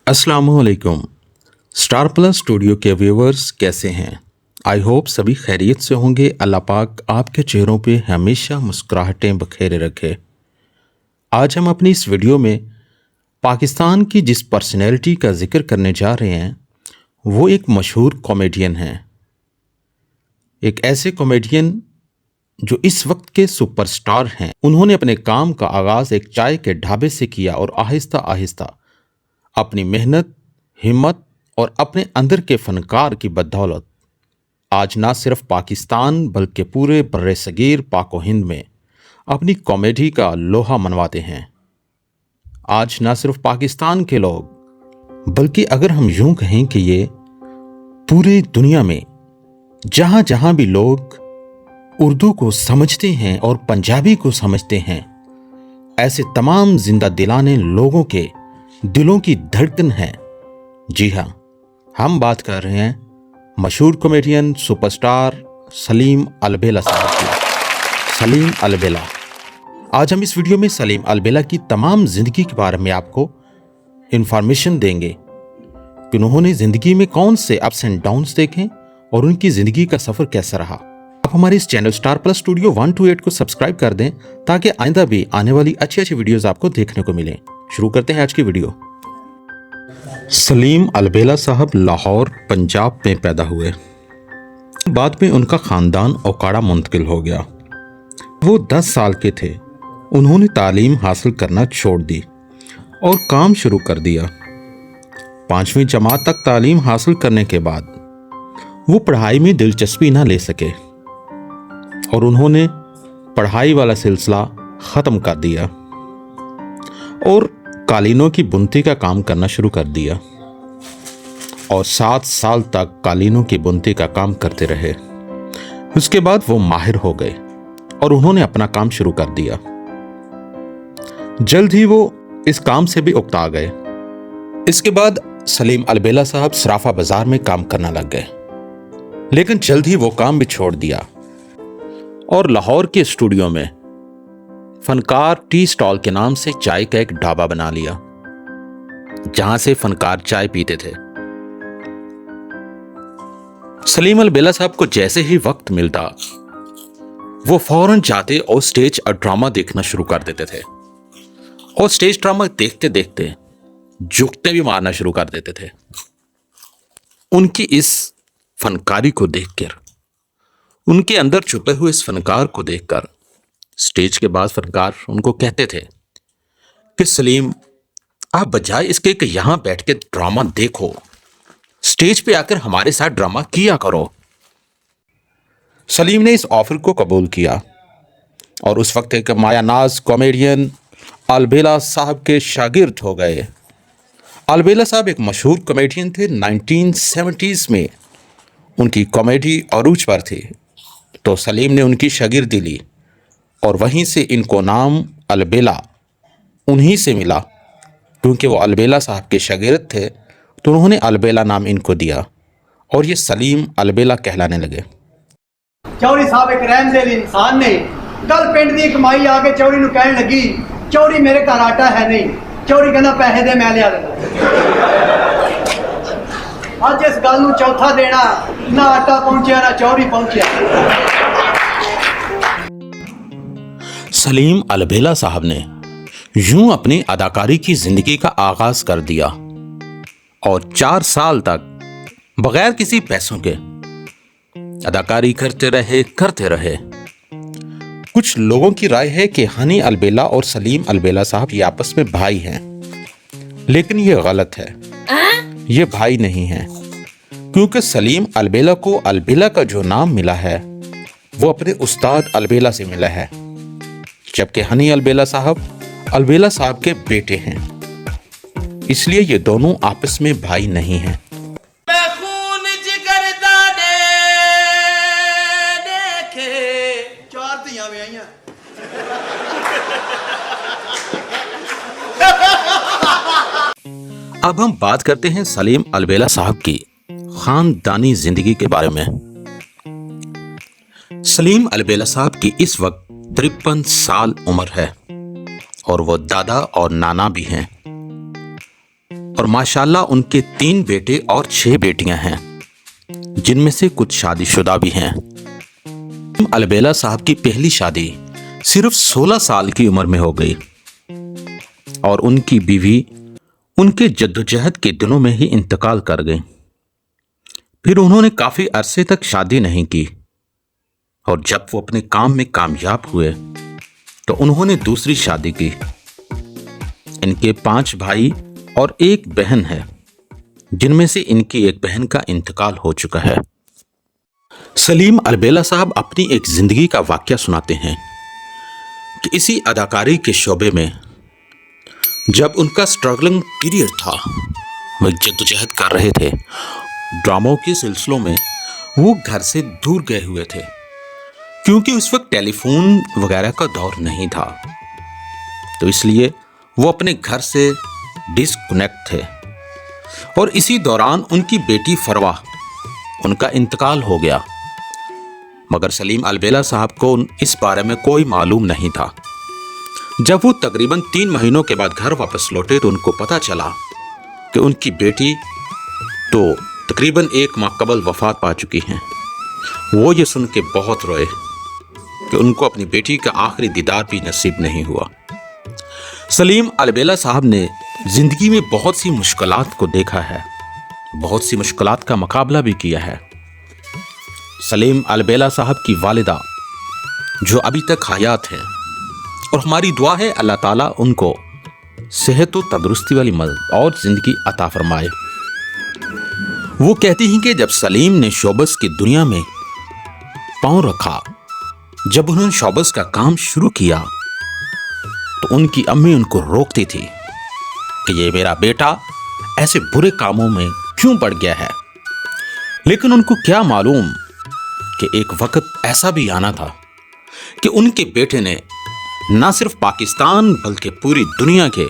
अस्सलामुअलैकुम। Star plus studio के viewers कैसे हैं? आई होप सभी खैरियत से होंगे। अल्लाह पाक आपके चेहरों पे हमेशा मुस्कुराहटें बखेरे रखे। आज हम अपनी इस वीडियो में पाकिस्तान की जिस पर्सनैलिटी का जिक्र करने जा रहे हैं वो एक मशहूर कॉमेडियन हैं। एक ऐसे कॉमेडियन जो इस वक्त के सुपरस्टार हैं। उन्होंने अपने काम का आगाज़ एक चाय के ढाबे से किया और आहिस्ता आहिस्ता अपनी मेहनत, हिम्मत और अपने अंदर के फनकार की बदौलत आज ना सिर्फ पाकिस्तान बल्कि पूरे बर्रे सगीर पाक व हिंद में अपनी कॉमेडी का लोहा मनवाते हैं। आज ना सिर्फ पाकिस्तान के लोग बल्कि अगर हम यूं कहें कि ये पूरी दुनिया में जहां जहां भी लोग उर्दू को समझते हैं और पंजाबी को समझते हैं, ऐसे तमाम जिंदा दिलाने लोगों के दिलों की धड़कन है। जी हाँ, हम बात कर रहे हैं मशहूर कॉमेडियन सुपरस्टार सलीम अलबेला साहब की। सलीम अलबेला। आज हम इस वीडियो में सलीम अलबेला की तमाम ज़िंदगी के बारे में आपको इन्फॉर्मेशन देंगे कि उन्होंने ज़िंदगी में कौन से अप्स एंड डाउन्स देखे और उनकी ज़िंदगी का सफ़र कैसा रहा। आप हमारे इस चैनल स्टार प्लस स्टूडियो 128 को सब्सक्राइब कर दें ताकि आइंदा भी आने वाली अच्छी अच्छी वीडियोस आपको देखने को मिलें। शुरू करते हैं आज की वीडियो। सलीम अलबेला साहब लाहौर पंजाब में पैदा हुए। बाद में उनका ख़ानदान ओकाड़ा मुंतकिल हो गया। वो 10 साल के थे। उन्होंने तालीम हासिल करना छोड़ दी और काम शुरू कर दिया। 5वीं जमात तक तालीम हासिल करने के बाद वो पढ़ाई में दिलचस्पी ना ले सके और उन्होंने पढ़ाई वाला सिलसिला ख़त्म कर दिया और कालीनों की बुनती का काम करना शुरू कर दिया और 7 साल तक कालीनों की बुनती का काम करते रहे। उसके बाद वो माहिर हो गए और उन्होंने अपना काम शुरू कर दिया। जल्द ही वो इस काम से भी उकता गए। इसके बाद सलीम अलबेला साहब सराफा बाजार में काम करना लग गए, लेकिन जल्द ही वो काम भी छोड़ दिया और लाहौर के स्टूडियो में फनकार टी स्टॉल के नाम से चाय का एक ढाबा बना लिया, जहां से फनकार चाय पीते थे। सलीम अलबेला साहब को जैसे ही वक्त मिलता वो फौरन जाते और स्टेज और ड्रामा देखना शुरू कर देते थे और स्टेज ड्रामा देखते देखते जुगते भी मारना शुरू कर देते थे। उनकी इस फनकारी को देखकर, उनके अंदर छुपे हुए इस फनकार को देखकर स्टेज के बाद फनकार उनको कहते थे कि सलीम, आप बजाय इसके कि यहां बैठ के ड्रामा देखो, स्टेज पे आकर हमारे साथ ड्रामा किया करो। सलीम ने इस ऑफर को कबूल किया और उस वक्त एक मायानाज कॉमेडियन अलबेला साहब के शागिर्द हो गए। अलबेला साहब एक मशहूर कॉमेडियन थे। 1970s में उनकी कॉमेडी अरूज पर थी, तो सलीम ने उनकी शागिर्दी ली और वहीं से इनको नाम अलबेला उन्हीं से मिला, क्योंकि वो अलबेला साहब के शागिर्द थे तो उन्होंने अलबेला नाम इनको दिया और ये सलीम अलबेला कहलाने लगे। चौरी साहब एक रहमदिल इंसान ने कल पिंड दी कमाई आके चौरी नूं कहण लगी, चौरी मेरे घर आटा है नहीं। चौरी कहना पैसे दे मैं लिया देना। अज इस गल नूं चौथा देना, ना आटा पहुंचा ना चौरी पहुंचा। सलीम अलबेला साहब ने यूं अपनी अदाकारी की जिंदगी का आगाज कर दिया और 4 साल तक बगैर किसी पैसों के अदाकारी करते रहे। कुछ लोगों की राय है कि हनी अलबेला और सलीम अलबेला साहब ये आपस में भाई हैं, लेकिन ये गलत है। ये भाई नहीं है, क्योंकि सलीम अलबेला को अलबेला का जो नाम मिला है वो अपने उस्ताद अलबेला से मिला है, जबकि हनी अलबेला साहब के बेटे हैं। इसलिए ये दोनों आपस में भाई नहीं हैं। अब हम बात करते हैं सलीम अलबेला साहब की खानदानी जिंदगी के बारे में। सलीम अलबेला साहब की इस वक्त 53 साल उम्र है और वो दादा और नाना भी हैं। और माशाल्लाह उनके 3 बेटे और 6 बेटियां हैं, जिनमें से कुछ शादीशुदा भी हैं। अलबेला साहब की पहली शादी सिर्फ 16 साल की उम्र में हो गई और उनकी बीवी उनके जद्दोजहद के दिनों में ही इंतकाल कर गई। फिर उन्होंने काफी अरसे तक शादी नहीं की और जब वो अपने काम में कामयाब हुए तो उन्होंने दूसरी शादी की। इनके 5 भाई और 1 बहन है, जिनमें से इनकी एक बहन का इंतकाल हो चुका है। सलीम अलबेला साहब अपनी एक जिंदगी का वाकया सुनाते हैं कि इसी अदाकारी के शोबे में जब उनका स्ट्रगलिंग पीरियड था, वो जद्दोजहद कर रहे थे। ड्रामों के सिलसिलों में वो घर से दूर गए हुए थे, क्योंकि उस वक्त टेलीफोन वगैरह का दौर नहीं था, तो इसलिए वो अपने घर से डिस्कनेक्ट थे। और इसी दौरान उनकी बेटी फरवा, उनका इंतकाल हो गया, मगर सलीम अलबेला साहब को इस बारे में कोई मालूम नहीं था। जब वो तकरीबन 3 महीनों के बाद घर वापस लौटे तो उनको पता चला कि उनकी बेटी तो तकरीबन 1 माह कबल वफात पा चुकी हैं। वो ये सुन के बहुत रोए कि उनको अपनी बेटी का आखिरी दीदार भी नसीब नहीं हुआ। सलीम अलबेला साहब ने जिंदगी में बहुत सी मुश्किलात को देखा है, बहुत सी मुश्किलात का मुकाबला भी किया है। सलीम अलबेला साहब की वालिदा जो अभी तक हयात है, और हमारी दुआ है अल्लाह ताला उनको सेहत और तंदुरुस्ती वाली मदद और जिंदगी अता फरमाए। वो कहती हैं कि जब सलीम ने शोबस की दुनिया में पांव रखा, जब उन्होंने शोबस का काम शुरू किया, तो उनकी अम्मी उनको रोकती थी कि ये मेरा बेटा ऐसे बुरे कामों में क्यों पड़ गया है। लेकिन उनको क्या मालूम कि एक वक्त ऐसा भी आना था कि उनके बेटे ने न सिर्फ पाकिस्तान बल्कि पूरी दुनिया के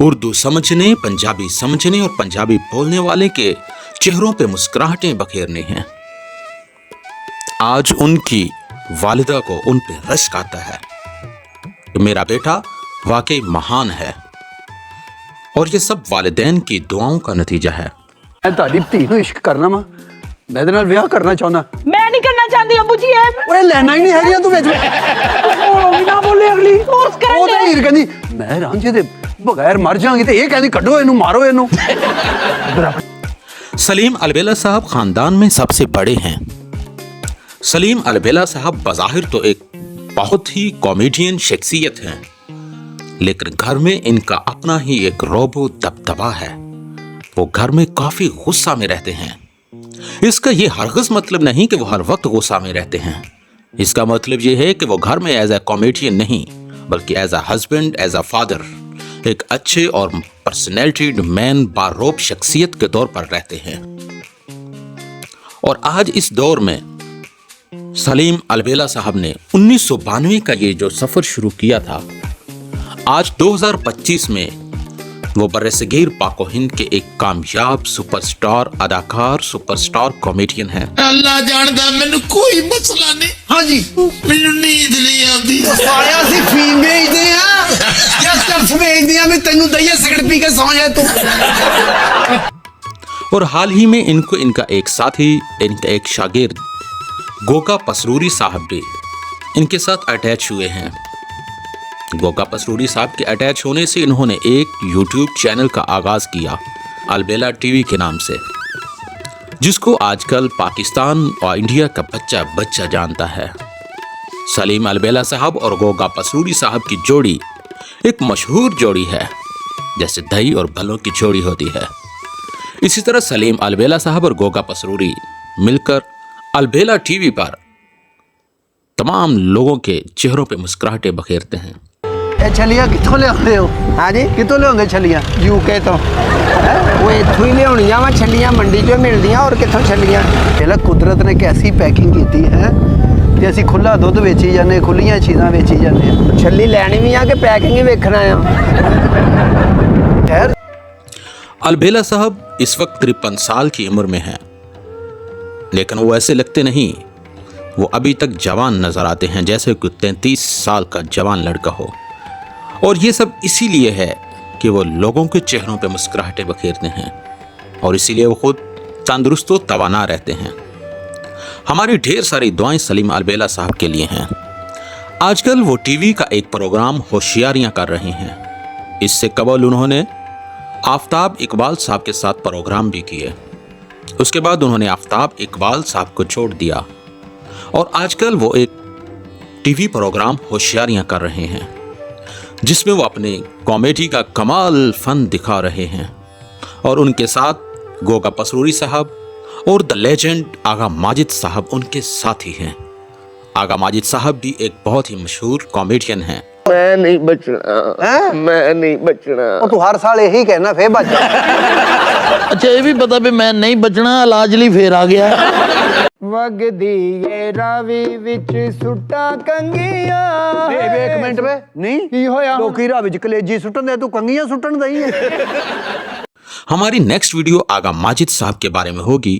उर्दू समझने, पंजाबी समझने और पंजाबी बोलने वाले के चेहरों पे मुस्कुराहटें बखेरनी हैं। आज उनकी वालिदा को उन पे रश्क आता है कि मेरा बेटा वाकई महान है, और ये सब वालिदैन की दुआओं का नतीजा है। मैं ਤੁਹਾਡੀ ਧੀ ਨੂੰ ਇਸ਼ਕ ਕਰਨਾ ਵਾ, ਮੈਂ ਇਹਦੇ ਨਾਲ ਵਿਆਹ ਕਰਨਾ ਚਾਹੁੰਦਾ। मैं नहीं करना चाहती अबू जी है ਓਏ ਲੈਣਾ ਹੀ ਨਹੀਂ ਹੈਗੀਆਂ ਤੂੰ ਵਿੱਚ ਉਹ ਨਾ ਬੋਲੇ ਅਗਲੀ ਫੋਰਸ ਕਰਨ ਉਹ ਤਾਂ ਦੇ। ਹੀਰ ਕਹਿੰਦੀ ਮੈਂ ਰਾਂਝੇ ਦੇ ਬਗੈਰ ਮਰ ਜਾਵਾਂਗੀ ਤੇ ਇਹ ਕਹਿੰਦੀ ਕੱਢੋ ਇਹਨੂੰ, ਮਾਰੋ ਇਹਨੂੰ। सलीम अलबेला साहब खानदान में सबसे बड़े हैं। सलीम अलबेला साहब बज़ाहिर तो एक बहुत ही कॉमेडियन शख्सियत हैं, लेकिन घर में इनका अपना ही एक रोबो दबदबा है। वो घर में काफी गुस्सा में रहते हैं। इसका ये हरगिज़ मतलब नहीं कि वो हर वक्त गुस्सा में रहते हैं। इसका मतलब ये है कि वो घर में एज ए कॉमेडियन नहीं, बल्कि as a husband, as a father, एक अच्छे और पर्सनैलिटी मैन बारोब शख्सियत के तौर पर रहते हैं। और आज इस दौर में सलीम अलबेला साहब ने 1992 का ये जो सफर शुरू किया था, आज 2025 में वो बरसगीर पाको हिंद के एक कामयाब सुपरस्टार अदाकार, सुपरस्टार कॉमेडियन हैं। ਅੱਲਾ ਜਾਣਦਾ ਮੈਨੂੰ ਕੋਈ ਮਸਲਾ ਨਹੀਂ। ਹਾਂਜੀ ਮੈਨੂੰ ਨੀਂਦ ਨਹੀਂ ਆਉਂਦੀ। ਸਾਲਿਆ ਅਸੀਂ ਫੀਮ ਵੇਚਦੇ ਆ ਜਾਂ ਸਟਫ ਵੇਚਦੇ ਆ ਵੀ ਤੈਨੂੰ ਦਈਏ ਸਿਗਰਟ ਪੀ ਕੇ ਸੌਂ ਜਾ ਤੂੰ। और हाल ही में इनको इनका एक साथी, इनका एक शागिर्द गोगा पसरूरी साहब भी इनके साथ अटैच हुए हैं। गोगा पसरूरी साहब के अटैच होने से इन्होंने एक यूट्यूब चैनल का आगाज किया, अलबेला टीवी के नाम से, जिसको आजकल पाकिस्तान और इंडिया का बच्चा बच्चा जानता है। सलीम अलबेला साहब और गोगा पसरूरी साहब की जोड़ी एक मशहूर जोड़ी है, जैसे दही और भलों की जोड़ी होती है। इसी तरह सलीम अलबेला साहब और गोगा पसरूरी मिलकर अलबेला टीवी पर तमाम लोगों के चेहरों पे मुस्कुराहटें बखेरते हैं। ਇਹ ਛਲੀਆਂ ਕਿੱਥੋਂ ਲਿਆਉਂਦੇ ਹੋ? ਹਾਂਜੀ ਕਿੱਥੋਂ ਲਿਆਉਂਦੇ ਛਲੀਆਂ? ਯੂਕੇ ਤੋਂ ਉਹ ਇੱਥੋਂ ਹੀ ਲਿਆਉਣੀਆਂ ਵਾ, ਛੱਲੀਆਂ ਮੰਡੀ 'ਚੋਂ ਮਿਲਦੀਆਂ, ਔਰ ਕਿੱਥੋਂ ਛੱਲੀਆਂ। ਇਹਲਾ ਕੁਦਰਤ ਨੇ ਕੈਸੀ ਪੈਕਿੰਗ ਕੀਤੀ ਹੈ ਤੇ ਅਸੀਂ ਖੁੱਲਾ ਦੁੱਧ ਵੇਚੀ ਜਾਂਦੇ, ਖੁੱਲੀਆਂ ਚੀਜ਼ਾਂ ਵੇਚੀ ਜਾਂਦੇ ਆ। ਛੱਲੀ ਲੈਣੀ ਵੀ ਆ ਕਿ ਪੈਕਿੰਗ ਹੀ ਵੇਖਣਾ ਆ। ਖੈਰ अलबेला साहब इस वक्त 53 साल की उम्र में हैं, लेकिन वो ऐसे लगते नहीं। वो अभी तक जवान नजर आते हैं, जैसे कोई 33 साल का जवान लड़का हो। और ये सब इसीलिए है कि वो लोगों के चेहरों पे मुस्कुराहटें बखेरते हैं और इसीलिए वो खुद तंदुरुस्त व तवाना रहते हैं। हमारी ढेर सारी दुआएं सलीम अलबेला साहब के लिए हैं। आजकल वो टीवी का एक प्रोग्राम होशियारियां कर रहे हैं। इससे कबल उन्होंने आफ्ताब इकबाल साहब के साथ प्रोग्राम भी किए। उसके बाद उन्होंने आफ्ताब इकबाल साहब को छोड़ दिया और आजकल वो एक टीवी प्रोग्राम होशियारियां कर रहे हैं जिसमें वो अपने कॉमेडी का कमाल फन दिखा रहे हैं और उनके साथ गोगा पसरूरी साहब और द लेजेंड आगा माजिद साहब उनके साथी हैं। आगा माजिद साहब भी एक बहुत ही मशहूर कॉमेडियन हैं। मैं नहीं बचना, मैं नहीं बचना। ਉਹ ਤੂੰ ਹਰ ਸਾਲ ਇਹੀ ਕਹਿਣਾ ਫੇਰ ਬਚ ਜਾ। ਅੱਛਾ ਇਹ ਵੀ ਪਤਾ ਵੀ ਮੈਂ ਨਹੀਂ ਬਚਣਾ, ਇਲਾਜ ਲਈ ਫੇਰ ਆ ਗਿਆ। ਵਗਦੀ ਏ ਰਾਵੀ ਵਿੱਚ ਸੁੱਟਾਂ ਕੰਗੀਆਂ। ਵੇ ਇੱਕ ਮਿੰਟ ਵੇ ਨਹੀਂ ਕੀ ਹੋਇਆ? ਲੋਕੀ ਰਾਹ ਵਿੱਚ ਕਲੇਜੀ ਸੁੱਟਣ ਦੇ, ਤੂੰ ਕੰਗੀਆਂ ਸੁੱਟਣ ਦਈ ਹੈ। हमारी नेक्स्ट वीडियो आगा माजिद साहब के बारे में होगी,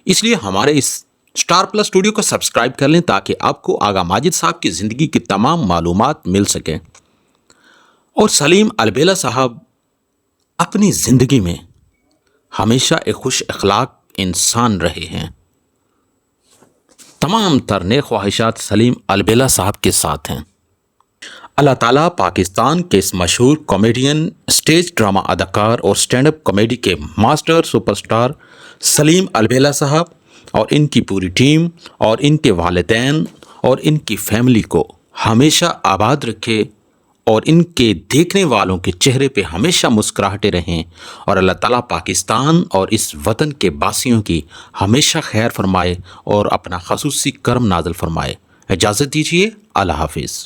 इसलिए हमारे इस स्टार प्लस स्टूडियो को सब्सक्राइब कर लें ताकि आपको आगा माजिद साहब की ज़िंदगी की तमाम मालूमात मिल सकें। और सलीम अलबेला साहब अपनी ज़िंदगी में हमेशा एक खुश अखलाक इंसान रहे हैं। तमाम तर नेक ख्वाहिशात सलीम अलबेला साहब के साथ हैं। अल्लाह ताला पाकिस्तान के इस मशहूर कॉमेडियन, स्टेज ड्रामा अदाकार और स्टैंड अप कॉमेडी के मास्टर सुपरस्टार सलीम अलबेला साहब और इनकी पूरी टीम और इनके वालिदैन और इनकी फैमिली को हमेशा आबाद रखे और इनके देखने वालों के चेहरे पे हमेशा मुस्कुराहटे रहें और अल्लाह ताला पाकिस्तान और इस वतन के बासियों की हमेशा खैर फरमाए और अपना खसूसी करम नाज़िल फरमाए। इजाज़त दीजिए, अल्लाह हाफिज़।